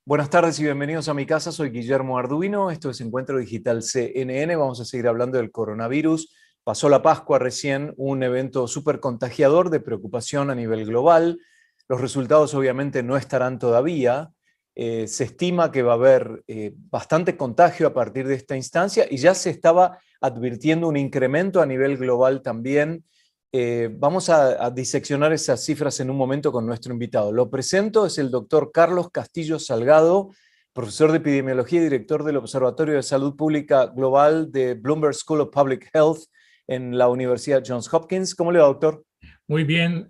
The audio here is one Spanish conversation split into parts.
Buenas tardes y bienvenidos a mi casa. Soy Guillermo Arduino. Esto es Encuentro Digital CNN. Vamos a seguir hablando del coronavirus. Pasó la Pascua recién, un evento súper contagiador de preocupación a nivel global. Los resultados obviamente no estarán todavía. Se estima que va a haber bastante contagio a partir de esta instancia y ya se estaba advirtiendo un incremento a nivel global también. Vamos a diseccionar esas cifras en un momento con nuestro invitado. Lo presento, es el doctor Carlos Castillo Salgado, profesor de epidemiología y director del Observatorio de Salud Pública Global de Bloomberg School of Public Health en la Universidad Johns Hopkins. ¿Cómo le va, doctor? Muy bien,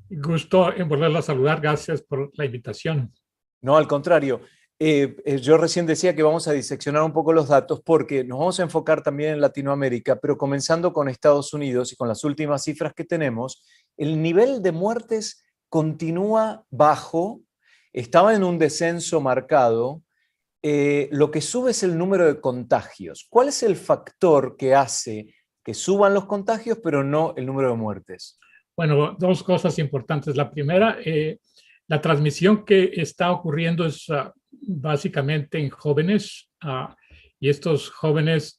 gusto en volverlo a saludar. Gracias por la invitación. No, al contrario. Yo recién decía que vamos a diseccionar un poco los datos porque nos vamos a enfocar también en Latinoamérica, pero comenzando con Estados Unidos y con las últimas cifras que tenemos, el nivel de muertes continúa bajo, estaba en un descenso marcado. Lo que sube es el número de contagios. ¿Cuál es el factor que hace que suban los contagios, pero no el número de muertes? Bueno, dos cosas importantes. La primera, la transmisión que está ocurriendo es básicamente en jóvenes y estos jóvenes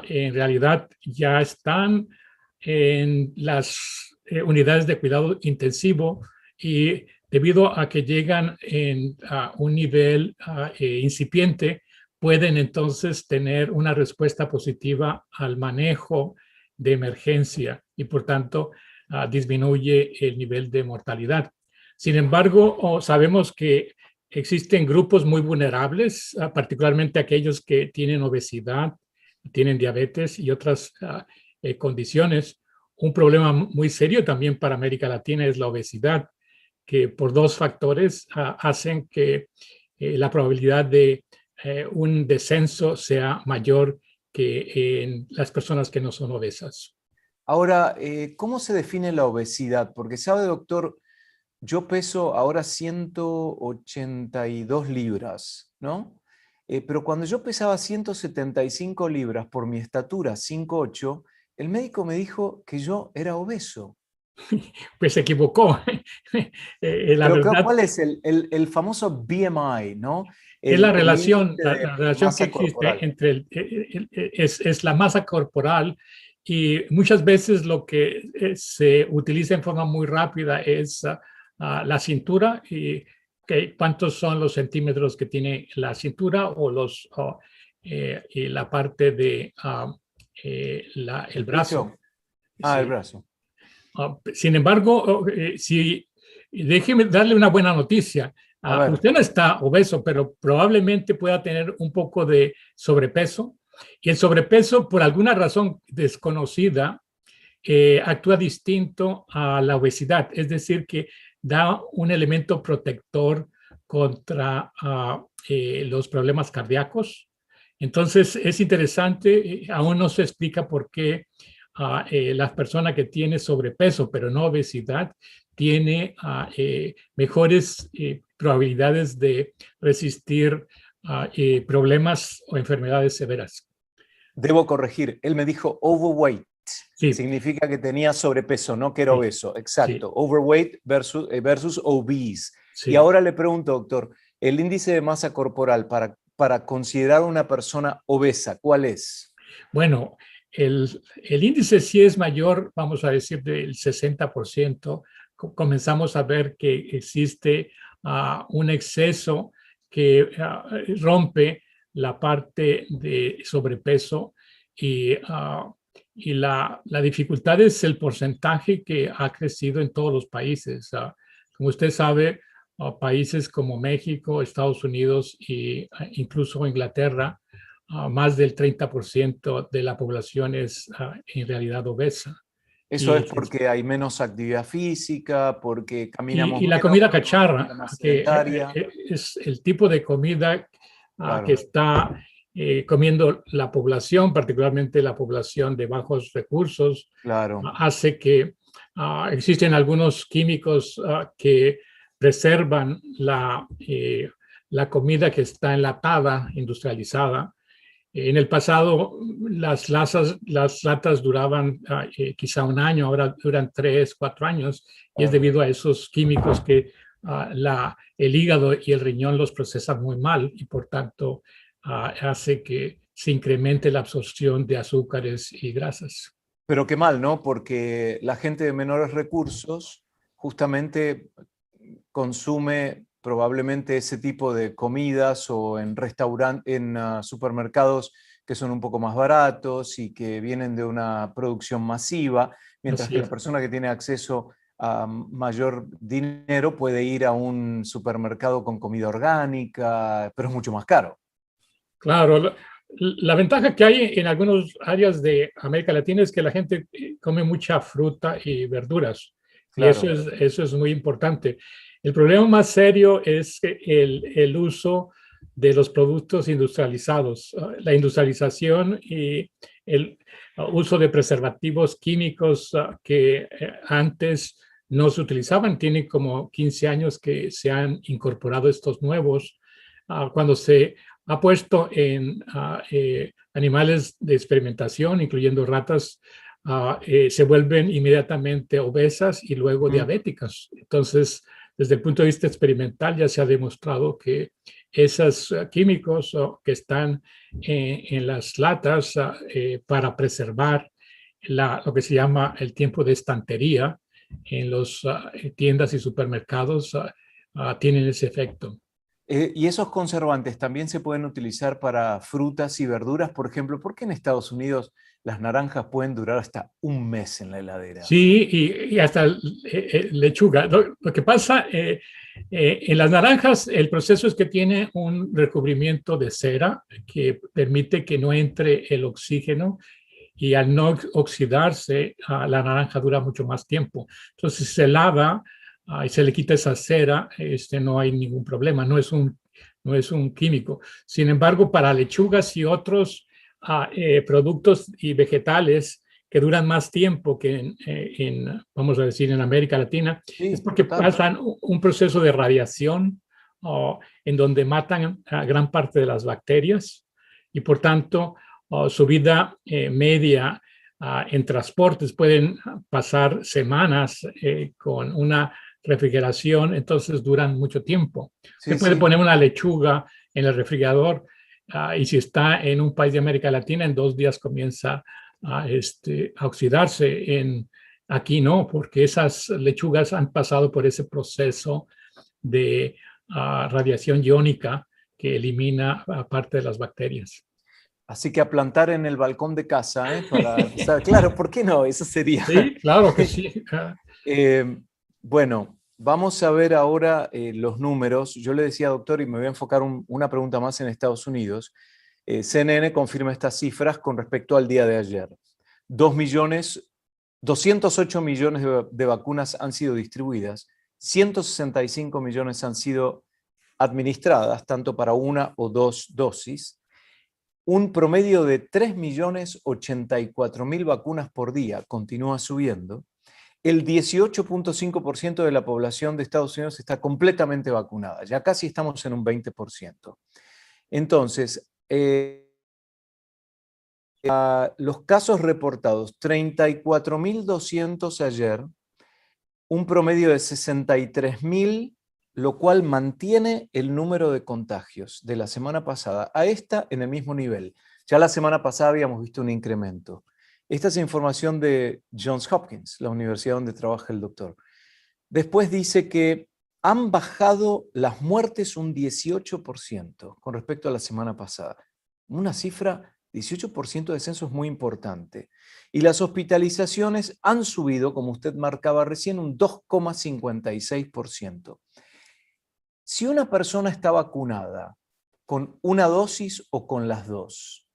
en realidad ya están en las unidades de cuidado intensivo y debido a que llegan en un nivel incipiente, pueden entonces tener una respuesta positiva al manejo de emergencia y por tanto disminuye el nivel de mortalidad. Sin embargo, sabemos que existen grupos muy vulnerables, particularmente aquellos que tienen obesidad, tienen diabetes y otras condiciones. Un problema muy serio también para América Latina es la obesidad, que por dos factores hacen que la probabilidad de un descenso sea mayor que en las personas que no son obesas. Ahora, ¿cómo se define la obesidad? Porque sabe, doctor, yo peso ahora 182 libras, ¿no? Pero cuando yo pesaba 175 libras por mi estatura 5'8", el médico me dijo que yo era obeso. Pues se equivocó. La Pero verdad ¿cuál es el famoso BMI, ¿no? es la El relación, índice la de relación que masa existe corporal. entre es la masa corporal y muchas veces lo que se utiliza en forma muy rápida es la cintura y cuántos son los centímetros que tiene la cintura o y la parte de el ¿El brazo. pecho? Ah, el Sí. brazo. Sin embargo, déjeme darle una buena noticia. A ver. Usted no está obeso, pero probablemente pueda tener un poco de sobrepeso. Y el sobrepeso, por alguna razón desconocida, actúa distinto a la obesidad. Es decir, que da un elemento protector contra los problemas cardíacos. Entonces, es interesante, aún no se explica por qué las personas que tienen sobrepeso, pero no obesidad, tiene mejores probabilidades de resistir problemas o enfermedades severas. Debo corregir, él me dijo overweight. Sí, Significa que tenía sobrepeso, no que era sí, obeso. sí, Exacto, overweight versus obese. Y sí. ahora le pregunto, doctor, el índice de masa corporal para considerar una persona obesa, ¿cuál es? Bueno, el índice sí es mayor, vamos a decir, del 60%. Comenzamos a ver que existe un exceso que rompe la parte de sobrepeso y la dificultad es el porcentaje que ha crecido en todos los países. Como usted sabe, países como México, Estados Unidos e incluso Inglaterra, más del 30% de la población es en realidad obesa. Eso es Y, porque hay menos actividad física, porque caminamos y la menos, comida porque tenemos una cacharra, vida más que sedentaria. es el tipo de comida que Claro. está comiendo la población, particularmente la población de bajos recursos, Claro. hace que existen algunos químicos que preservan la comida que está enlatada, industrializada. En el pasado las latas duraban quizá un año, ahora duran 3, 4 años y es Claro. debido a esos químicos que el hígado y el riñón los procesan muy mal y por tanto hace que se incremente la absorción de azúcares y grasas. Pero qué mal, ¿no? Porque la gente de menores recursos justamente consume probablemente ese tipo de comidas o en restaurantes, en supermercados que son un poco más baratos y que vienen de una producción masiva, mientras Así que la es. persona que tiene acceso a mayor dinero puede ir a un supermercado con comida orgánica, pero es mucho más caro. Claro, la ventaja que hay en algunas áreas de América Latina es que la gente come mucha fruta y verduras y Claro. eso es muy importante. El problema más serio es el uso de los productos industrializados, la industrialización y el uso de preservativos químicos que antes no se utilizaban. Tiene como 15 años que se han incorporado estos nuevos. Cuando se ha puesto en animales de experimentación, incluyendo ratas, se vuelven inmediatamente obesas y luego diabéticas. Entonces, desde el punto de vista experimental, ya se ha demostrado que esos químicos que están en las latas para preservar lo que se llama el tiempo de estantería en las tiendas y supermercados tienen ese efecto. ¿Y esos conservantes también se pueden utilizar para frutas y verduras? Por ejemplo, ¿por qué en Estados Unidos las naranjas pueden durar hasta un mes en la heladera? Sí, y hasta lechuga. Lo que pasa en las naranjas, el proceso es que tiene un recubrimiento de cera que permite que no entre el oxígeno y al no oxidarse, la naranja dura mucho más tiempo. Entonces se lava y se le quita esa cera, no hay ningún problema, no es un químico. Sin embargo, para lechugas y otros productos y vegetales que duran más tiempo que vamos a decir, en América Latina, es Sí, porque total. pasan un proceso de radiación en donde matan a gran parte de las bacterias y por tanto su vida media en transportes pueden pasar semanas con una refrigeración, entonces duran mucho tiempo. Se Sí, puede sí. poner una lechuga en el refrigerador y si está en un país de América Latina, en 2 días comienza a oxidarse. Aquí no, porque esas lechugas han pasado por ese proceso de radiación iónica que elimina parte de las bacterias. Así que a plantar en el balcón de casa, ¿eh? Para empezar. Claro, ¿por qué no? Eso sería. Sí, claro que sí. Eh, bueno, vamos a ver ahora los números. Yo le decía, doctor, y me voy a enfocar una pregunta más en Estados Unidos. CNN confirma estas cifras con respecto al día de ayer. 208 millones de vacunas han sido distribuidas, 165 millones han sido administradas, tanto para una o dos dosis. Un promedio de 3.084.000 vacunas por día continúa subiendo. El 18.5% de la población de Estados Unidos está completamente vacunada. Ya casi estamos en un 20%. Entonces, los casos reportados, 34.200 ayer, un promedio de 63.000, lo cual mantiene el número de contagios de la semana pasada a esta en el mismo nivel. Ya la semana pasada habíamos visto un incremento. Esta es información de Johns Hopkins, la universidad donde trabaja el doctor. Después dice que han bajado las muertes un 18% con respecto a la semana pasada. Una cifra, 18% de descenso es muy importante. Y las hospitalizaciones han subido, como usted marcaba recién, un 2,56%. Si una persona está vacunada con una dosis o con las dos,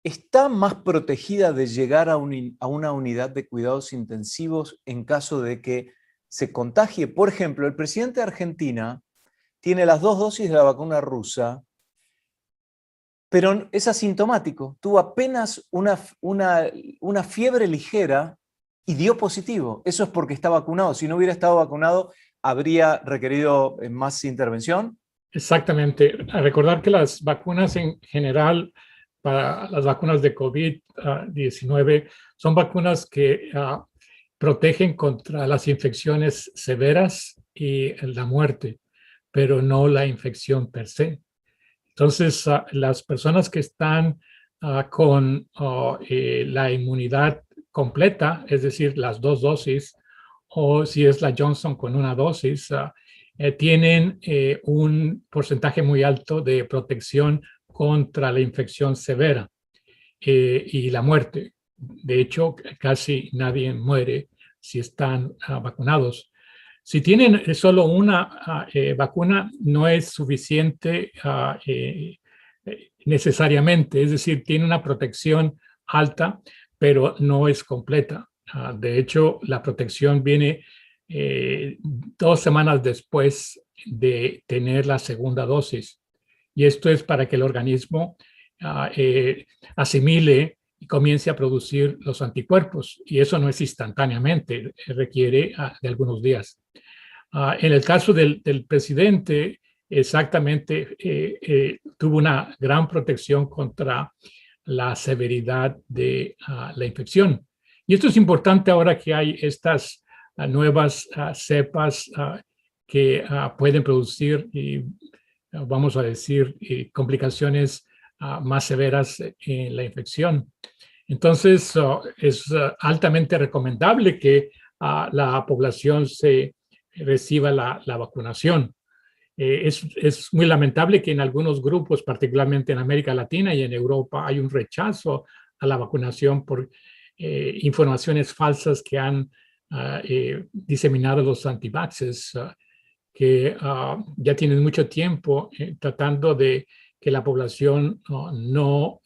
¿está más protegida de llegar a una unidad de cuidados intensivos en caso de que se contagie? Por ejemplo, el presidente de Argentina tiene las dos dosis de la vacuna rusa, pero es asintomático. Tuvo apenas una fiebre ligera y dio positivo. Eso es porque está vacunado. Si no hubiera estado vacunado, ¿habría requerido más intervención? Exactamente. A recordar que las vacunas en general, para las vacunas de COVID-19, son vacunas que protegen contra las infecciones severas y la muerte, pero no la infección per se. Entonces, las personas que están con la inmunidad completa, es decir, las 2 dosis, o si es la Johnson con una dosis, tienen un porcentaje muy alto de protección contra la infección severa y la muerte. De hecho, casi nadie muere si están vacunados. Si tienen solo una vacuna, no es suficiente necesariamente, es decir, tiene una protección alta, pero no es completa. De hecho, la protección viene 2 semanas después de tener la segunda dosis. Y esto es para que el organismo asimile y comience a producir los anticuerpos. Y eso no es instantáneamente, requiere de algunos días. En el caso del presidente, exactamente, tuvo una gran protección contra la severidad de la infección. Y esto es importante ahora que hay estas nuevas cepas que pueden producir, vamos a decir, complicaciones más severas en la infección. Entonces, es altamente recomendable que la población se reciba la vacunación. Es muy lamentable que en algunos grupos, particularmente en América Latina y en Europa, hay un rechazo a la vacunación por informaciones falsas que han diseminado los antivaxxers, que ya tienen mucho tiempo tratando de que la población no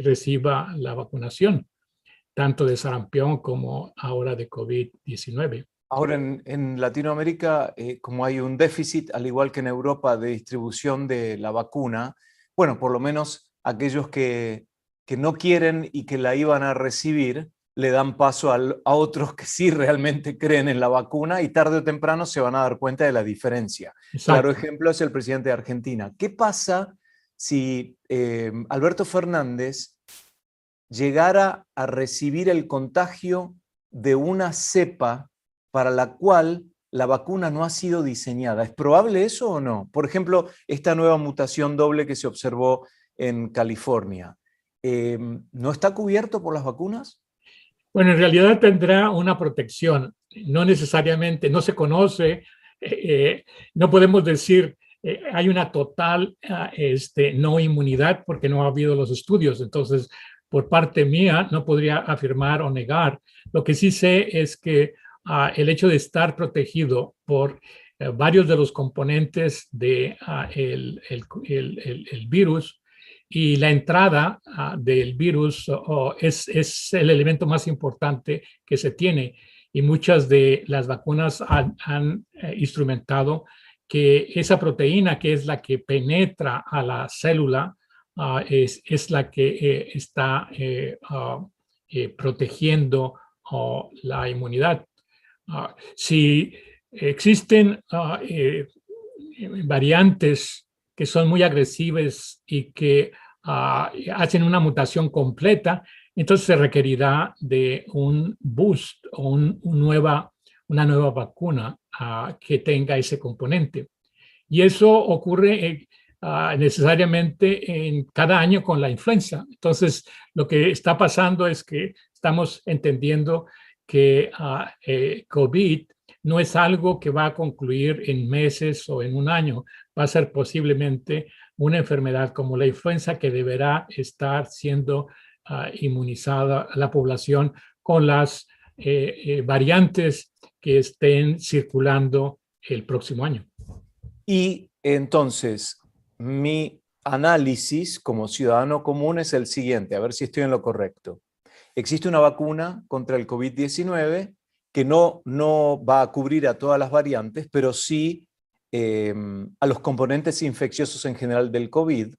reciba la vacunación, tanto de sarampión como ahora de COVID-19. Ahora en Latinoamérica, como hay un déficit, al igual que en Europa, de distribución de la vacuna, bueno, por lo menos aquellos que no quieren y que la iban a recibir, le dan paso a otros que sí realmente creen en la vacuna y tarde o temprano se van a dar cuenta de la diferencia. Exacto. Claro ejemplo es el presidente de Argentina. ¿Qué pasa si Alberto Fernández llegara a recibir el contagio de una cepa para la cual la vacuna no ha sido diseñada? ¿Es probable eso o no? Por ejemplo, esta nueva mutación doble que se observó en California, ¿no está cubierto por las vacunas? Bueno, en realidad tendrá una protección, no necesariamente, no se conoce, no podemos decir hay una total no inmunidad porque no ha habido los estudios. Entonces, por parte mía, no podría afirmar o negar. Lo que sí sé es que el hecho de estar protegido por varios de los componentes del el virus y la entrada del virus es el elemento más importante que se tiene. Y muchas de las vacunas han instrumentado que esa proteína, que es la que penetra a la célula, es la que está protegiendo la inmunidad. Si existen variantes que son muy agresivas y que hacen una mutación completa, entonces se requerirá de un boost o una nueva vacuna que tenga ese componente. Y eso ocurre necesariamente en cada año con la influenza. Entonces, lo que está pasando es que estamos entendiendo que COVID no es algo que va a concluir en meses o en un año, va a ser posiblemente una enfermedad como la influenza que deberá estar siendo inmunizada a la población con las variantes que estén circulando el próximo año. Y entonces, mi análisis como ciudadano común es el siguiente, a ver si estoy en lo correcto. Existe una vacuna contra el COVID-19 que no va a cubrir a todas las variantes, pero sí a los componentes infecciosos en general del COVID,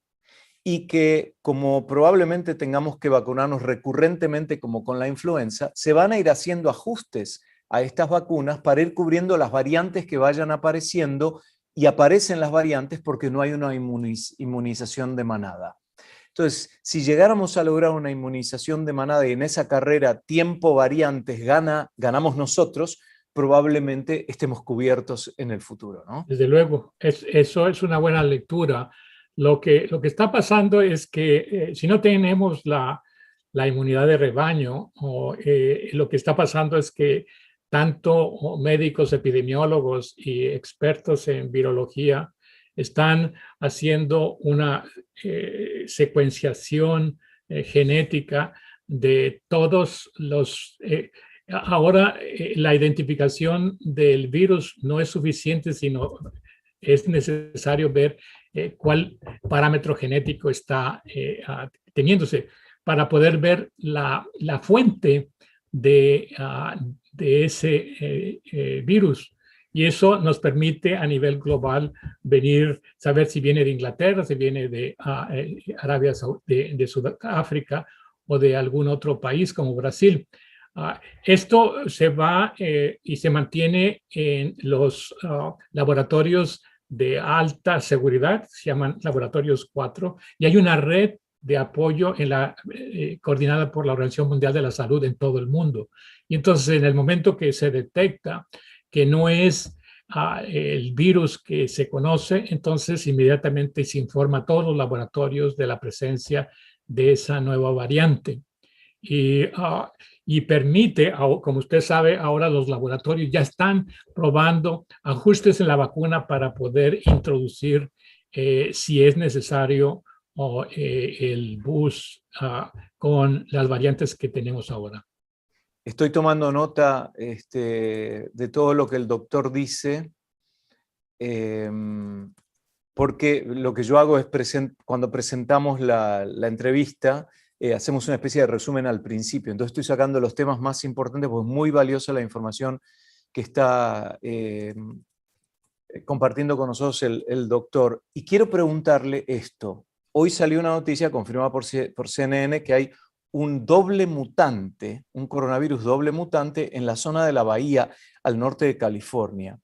y que como probablemente tengamos que vacunarnos recurrentemente como con la influenza, se van a ir haciendo ajustes a estas vacunas para ir cubriendo las variantes que vayan apareciendo, y aparecen las variantes porque no hay una inmunización de manada. Entonces, si llegáramos a lograr una inmunización de manada y en esa carrera tiempo variantes ganamos nosotros, probablemente estemos cubiertos en el futuro, ¿no? Desde luego, eso es una buena lectura. Lo que está pasando es que si no tenemos la inmunidad de rebaño, lo que está pasando es que tanto médicos, epidemiólogos y expertos en virología están haciendo una secuenciación genética de todos los... ahora la identificación del virus no es suficiente, sino es necesario ver cuál parámetro genético está teniéndose para poder ver la fuente de ese virus. Y eso nos permite a nivel global saber si viene de Inglaterra, si viene de Arabia de Sudáfrica o de algún otro país como Brasil. Esto se va y se mantiene en los laboratorios de alta seguridad, se llaman laboratorios 4, y hay una red de apoyo coordinada por la Organización Mundial de la Salud en todo el mundo. Y entonces, en el momento que se detecta que no es el virus que se conoce, entonces inmediatamente se informa a todos los laboratorios de la presencia de esa nueva variante. Y permite, como usted sabe, ahora los laboratorios ya están probando ajustes en la vacuna para poder introducir, si es necesario, el boost con las variantes que tenemos ahora. Estoy tomando nota de todo lo que el doctor dice, porque lo que yo hago es, cuando presentamos la entrevista, hacemos una especie de resumen al principio. Entonces estoy sacando los temas más importantes, porque es muy valiosa la información que está compartiendo con nosotros el doctor. Y quiero preguntarle esto. Hoy salió una noticia confirmada por CNN que hay un doble mutante, un coronavirus doble mutante en la zona de la Bahía, al norte de California.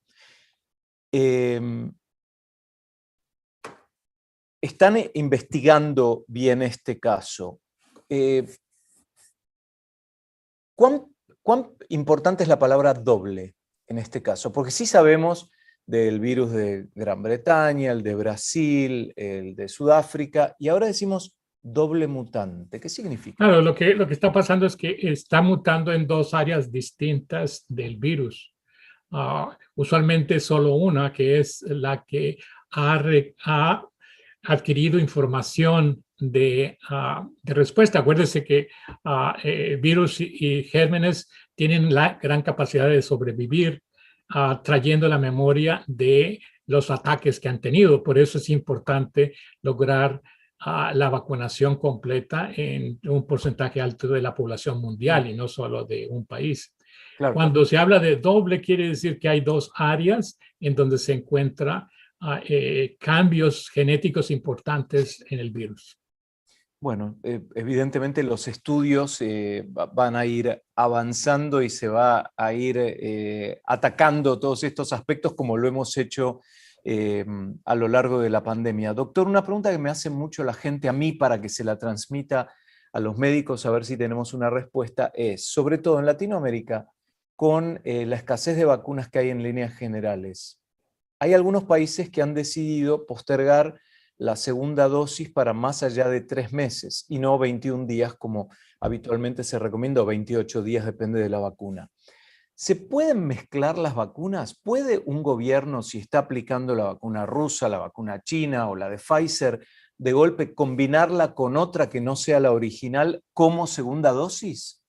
Están investigando bien este caso. ¿Cuán importante es la palabra doble en este caso? Porque sí sabemos del virus de Gran Bretaña, el de Brasil, el de Sudáfrica, y ahora decimos doble mutante. ¿Qué significa? Claro, lo que está pasando es que está mutando en dos áreas distintas del virus. Usualmente solo una, que es la que ha adquirido información de respuesta. Acuérdese que virus y gérmenes tienen la gran capacidad de sobrevivir trayendo la memoria de los ataques que han tenido. Por eso es importante lograr la vacunación completa en un porcentaje alto de la población mundial y no solo de un país. Claro. Cuando se habla de doble, quiere decir que hay dos áreas en donde se encuentran cambios genéticos importantes en el virus. Bueno, evidentemente los estudios van a ir avanzando y se va a ir atacando todos estos aspectos como lo hemos hecho a lo largo de la pandemia. Doctor, una pregunta que me hace mucho la gente a mí para que se la transmita a los médicos, a ver si tenemos una respuesta, es, sobre todo en Latinoamérica, con la escasez de vacunas que hay en líneas generales. Hay algunos países que han decidido postergar la segunda dosis para más allá de 3 meses y no 21 días como habitualmente se recomienda, o 28 días, depende de la vacuna. ¿Se pueden mezclar las vacunas? ¿Puede un gobierno, si está aplicando la vacuna rusa, la vacuna china o la de Pfizer, de golpe combinarla con otra que no sea la original como segunda dosis?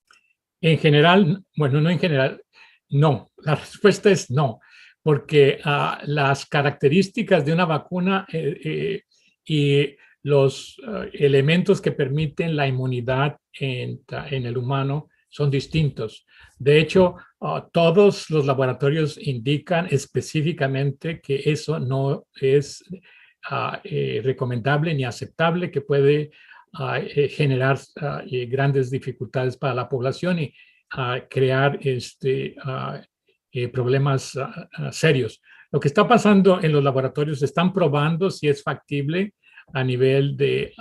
En general, bueno, no en general, no. La respuesta es no, porque las características de una vacuna y los elementos que permiten la inmunidad en el humano son distintos. De hecho, todos los laboratorios indican específicamente que eso no es recomendable ni aceptable, que puede generar grandes dificultades para la población y crear problemas serios. Lo que está pasando en los laboratorios, están probando si es factible a nivel de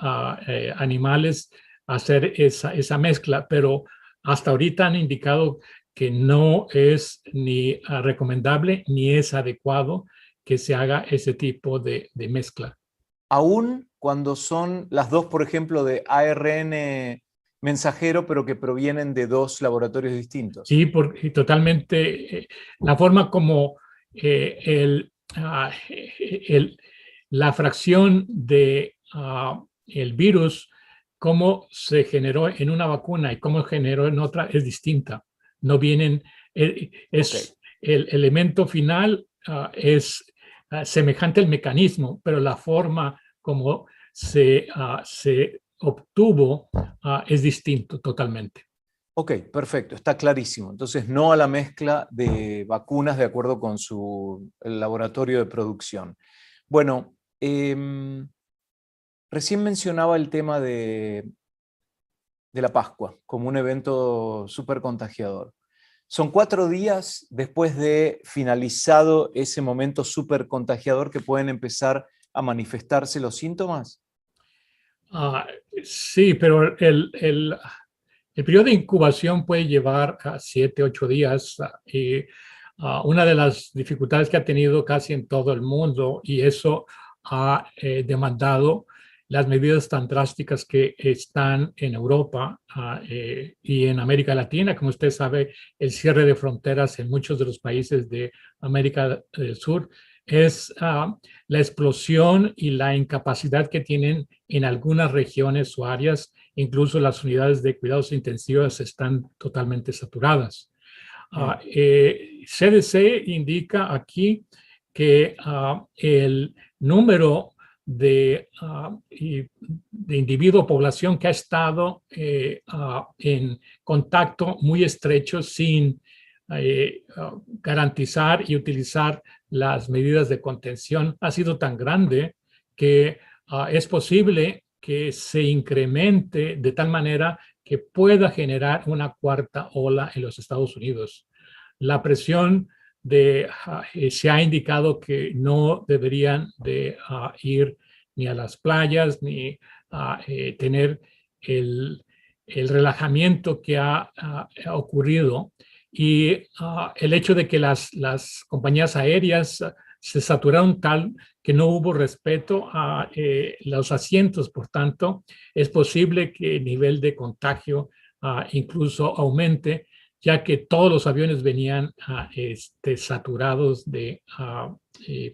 animales hacer esa mezcla, pero hasta ahorita han indicado que no es ni recomendable ni es adecuado que se haga ese tipo de mezcla. Aún cuando son las dos, por ejemplo, de ARN mensajero, pero que provienen de dos laboratorios distintos. Sí, porque totalmente la forma como la fracción de el virus, cómo se generó en una vacuna y cómo generó en otra es distinta. No vienen, es el elemento final es semejante al mecanismo, pero la forma como se obtuvo es distinto totalmente. Ok, perfecto, está clarísimo. Entonces, no a la mezcla de vacunas de acuerdo con su laboratorio de producción. Bueno, recién mencionaba el tema de la Pascua como un evento súper contagiador. Son 4 días después de finalizado ese momento súper contagiador que pueden empezar a manifestarse los síntomas. Sí, pero el periodo de incubación puede llevar a 7, 8 días. Y una de las dificultades que ha tenido casi en todo el mundo, y eso ha demandado las medidas tan drásticas que están en Europa y en América Latina. Como usted sabe, el cierre de fronteras en muchos de los países de América del Sur es la explosión y la incapacidad que tienen en algunas regiones o áreas. Incluso las unidades de cuidados intensivos están totalmente saturadas. CDC indica aquí que el número de individuo, población que ha estado en contacto muy estrecho sin garantizar y utilizar las medidas de contención ha sido tan grande que es posible que se incremente de tal manera que pueda generar una cuarta ola en los Estados Unidos. La presión se ha indicado que no deberían de ir ni a las playas ni tener el relajamiento que ha ocurrido, y el hecho de que las compañías aéreas se saturaron tal que no hubo respeto a los asientos. Por tanto, es posible que el nivel de contagio incluso aumente, ya que todos los aviones venían saturados de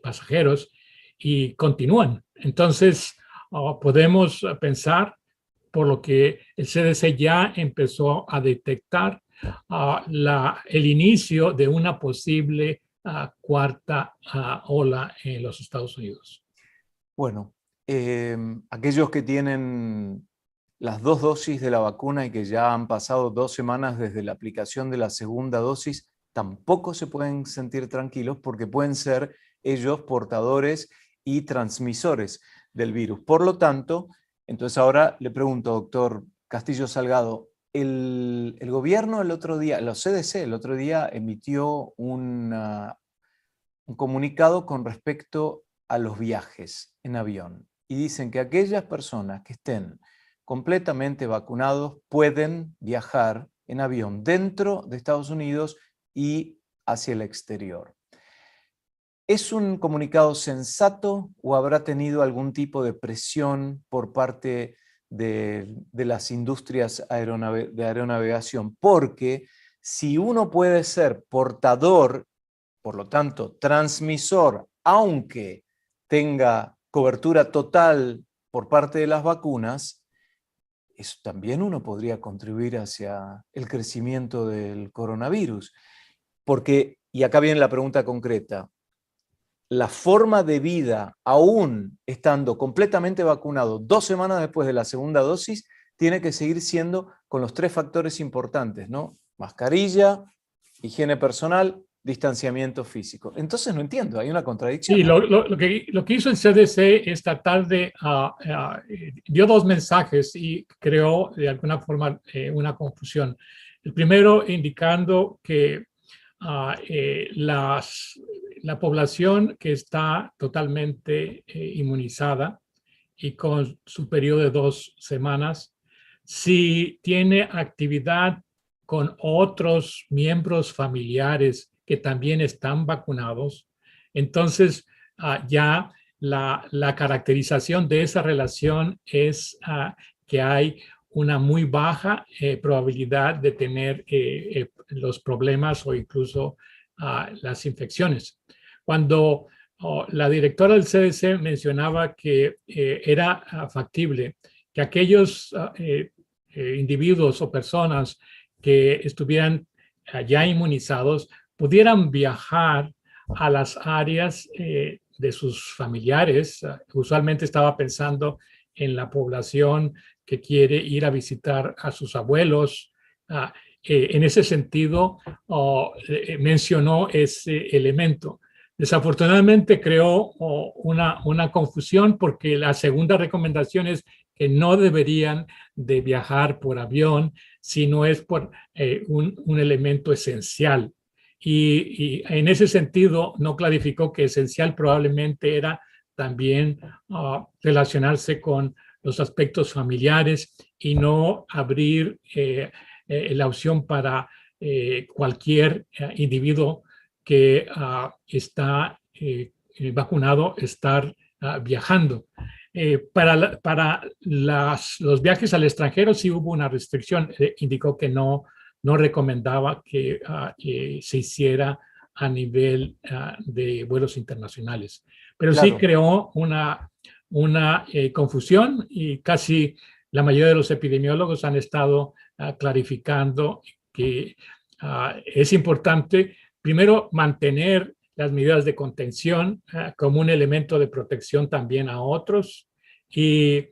pasajeros y continúan. Entonces, podemos pensar, por lo que el CDC ya empezó a detectar el inicio de una posible cuarta ola en los Estados Unidos. Bueno, aquellos que tienen las 2 dosis de la vacuna y que ya han pasado 2 semanas desde la aplicación de la segunda dosis, tampoco se pueden sentir tranquilos porque pueden ser ellos portadores y transmisores del virus. Por lo tanto, entonces ahora le pregunto, doctor Castillo Salgado, el gobierno el otro día, los CDC el otro día emitió un comunicado con respecto a los viajes en avión y dicen que aquellas personas que estén completamente vacunados pueden viajar en avión dentro de Estados Unidos y hacia el exterior. ¿Es un comunicado sensato o habrá tenido algún tipo de presión por parte de las industrias de aeronavegación? Porque si uno puede ser portador, por lo tanto, transmisor, aunque tenga cobertura total por parte de las vacunas, eso también uno podría contribuir hacia el crecimiento del coronavirus. Porque, y acá viene la pregunta concreta, la forma de vida, aún estando completamente vacunado 2 semanas después de la segunda dosis, tiene que seguir siendo con los 3 factores importantes, ¿no? Mascarilla, higiene personal, distanciamiento físico. Entonces no entiendo, hay una contradicción. Sí, lo que hizo el CDC es tratar de, dio 2 mensajes y creó de alguna forma una confusión. El primero indicando que la población que está totalmente inmunizada y con su periodo de 2 semanas. Si tiene actividad con otros miembros familiares que también están vacunados, entonces ya la caracterización de esa relación es que hay una muy baja probabilidad de tener los problemas o incluso las infecciones. Cuando la directora del CDC mencionaba que era factible que aquellos individuos o personas que estuvieran ya inmunizados pudieran viajar a las áreas de sus familiares. Usualmente estaba pensando en la población que quiere ir a visitar a sus abuelos. En ese sentido, mencionó ese elemento. Desafortunadamente creó una confusión porque la segunda recomendación es que no deberían de viajar por avión si no es por un elemento esencial. Y en ese sentido no clarificó que esencial probablemente era también relacionarse con los aspectos familiares y no abrir la opción para cualquier individuo que está vacunado estar viajando. Para los viajes al extranjero sí hubo una restricción, indicó que no recomendaba que se hiciera a nivel de vuelos internacionales. Pero claro, sí creó una confusión y casi la mayoría de los epidemiólogos han estado clarificando que es importante, primero, mantener las medidas de contención como un elemento de protección también a otros. Y,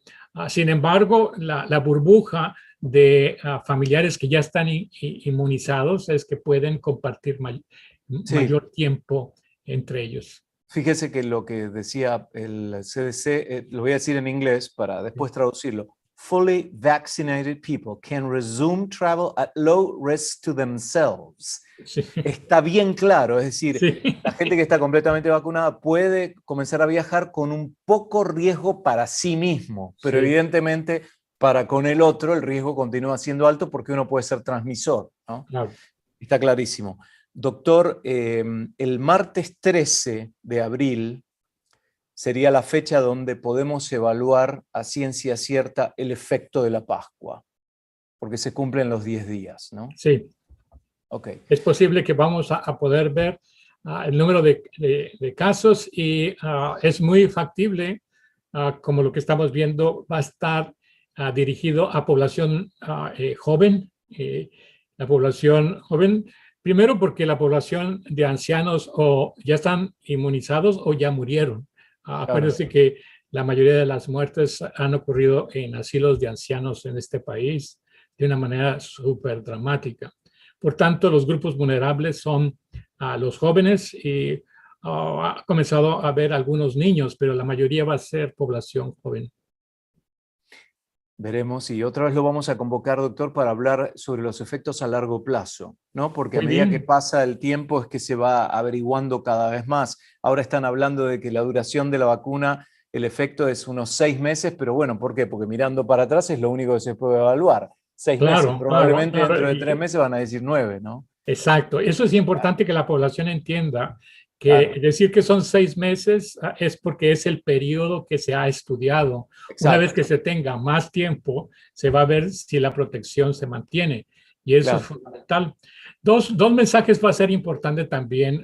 sin embargo, la burbuja de familiares que ya están inmunizados es que pueden compartir mayor tiempo entre ellos. Fíjese que lo que decía el CDC, lo voy a decir en inglés para después traducirlo. Fully vaccinated people can resume travel at low risk to themselves. Sí. Está bien claro, es decir, sí, la gente que está completamente vacunada puede comenzar a viajar con un poco riesgo para sí mismo, pero sí, evidentemente para con el otro el riesgo continúa siendo alto porque uno puede ser transmisor, ¿no? Claro. Está clarísimo. Doctor, el martes 13 de abril sería la fecha donde podemos evaluar a ciencia cierta el efecto de la Pascua, porque se cumplen los 10 días, ¿no? Sí. Okay. Es posible que vamos a poder ver el número de casos y es muy factible, como lo que estamos viendo, va a estar dirigido a población joven. La población joven, primero porque la población de ancianos o ya están inmunizados o ya murieron. Acuérdense que la mayoría de las muertes han ocurrido en asilos de ancianos en este país de una manera súper dramática. Por tanto, los grupos vulnerables son los jóvenes y ha comenzado a haber algunos niños, pero la mayoría va a ser población joven. Veremos, y otra vez lo vamos a convocar, doctor, para hablar sobre los efectos a largo plazo, ¿no? Porque a medida que pasa el tiempo es que se va averiguando cada vez más. Ahora están hablando de que la duración de la vacuna, el efecto es unos 6 meses, pero bueno, ¿por qué? Porque mirando para atrás es lo único que se puede evaluar. 6 meses, probablemente dentro de 3 meses van a decir 9, ¿no? Exacto, eso es importante que la población entienda. Que decir que son 6 meses es porque es el periodo que se ha estudiado. Exacto. Una vez que se tenga más tiempo, se va a ver si la protección se mantiene. Y eso es fundamental. Dos mensajes va a ser importante también.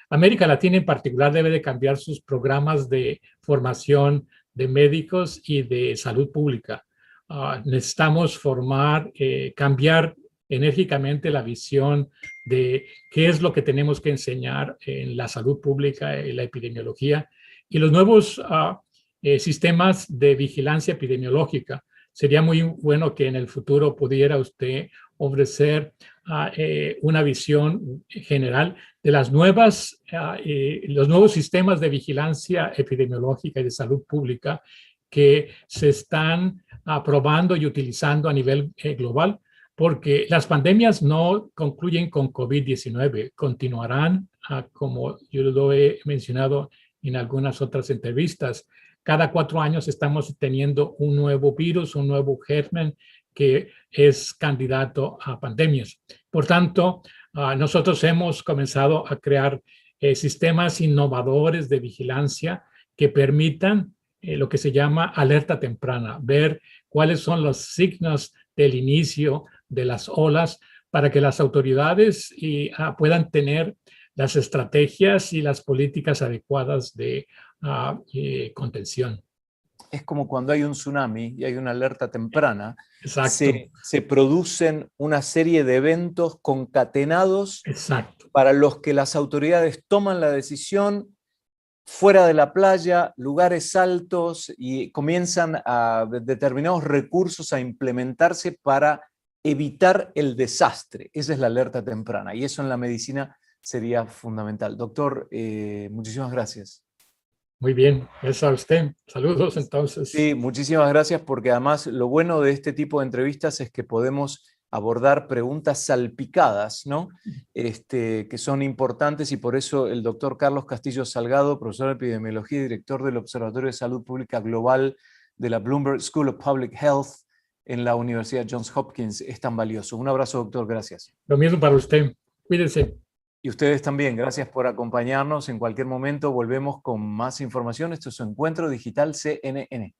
América Latina en particular debe de cambiar sus programas de formación de médicos y de salud pública. Necesitamos cambiar enérgicamente la visión de qué es lo que tenemos que enseñar en la salud pública, en la epidemiología y los nuevos sistemas de vigilancia epidemiológica. Sería muy bueno que en el futuro pudiera usted ofrecer una visión general de los nuevos sistemas de vigilancia epidemiológica y de salud pública que se están probando y utilizando a nivel global. Porque las pandemias no concluyen con COVID-19, continuarán, como yo lo he mencionado en algunas otras entrevistas. cada 4 años estamos teniendo un nuevo virus, un nuevo germen que es candidato a pandemias. Por tanto, nosotros hemos comenzado a crear sistemas innovadores de vigilancia que permitan lo que se llama alerta temprana, ver cuáles son los signos del inicio de las olas para que las autoridades puedan tener las estrategias y las políticas adecuadas de contención. Es como cuando hay un tsunami y hay una alerta temprana, Exacto. se producen una serie de eventos concatenados Exacto. para los que las autoridades toman la decisión fuera de la playa, lugares altos, y comienzan a determinados recursos a implementarse para evitar el desastre. Esa es la alerta temprana y eso en la medicina sería fundamental. Doctor, muchísimas gracias. Muy bien, es a usted. Saludos entonces. Sí, muchísimas gracias porque además lo bueno de este tipo de entrevistas es que podemos abordar preguntas salpicadas, ¿no? Que son importantes y por eso el doctor Carlos Castillo Salgado, profesor de epidemiología y director del Observatorio de Salud Pública Global de la Bloomberg School of Public Health en la Universidad Johns Hopkins, es tan valioso. Un abrazo, doctor, gracias. Lo mismo para usted. Cuídense. Y ustedes también, gracias por acompañarnos. En cualquier momento volvemos con más información. Esto es su Encuentro Digital CNN.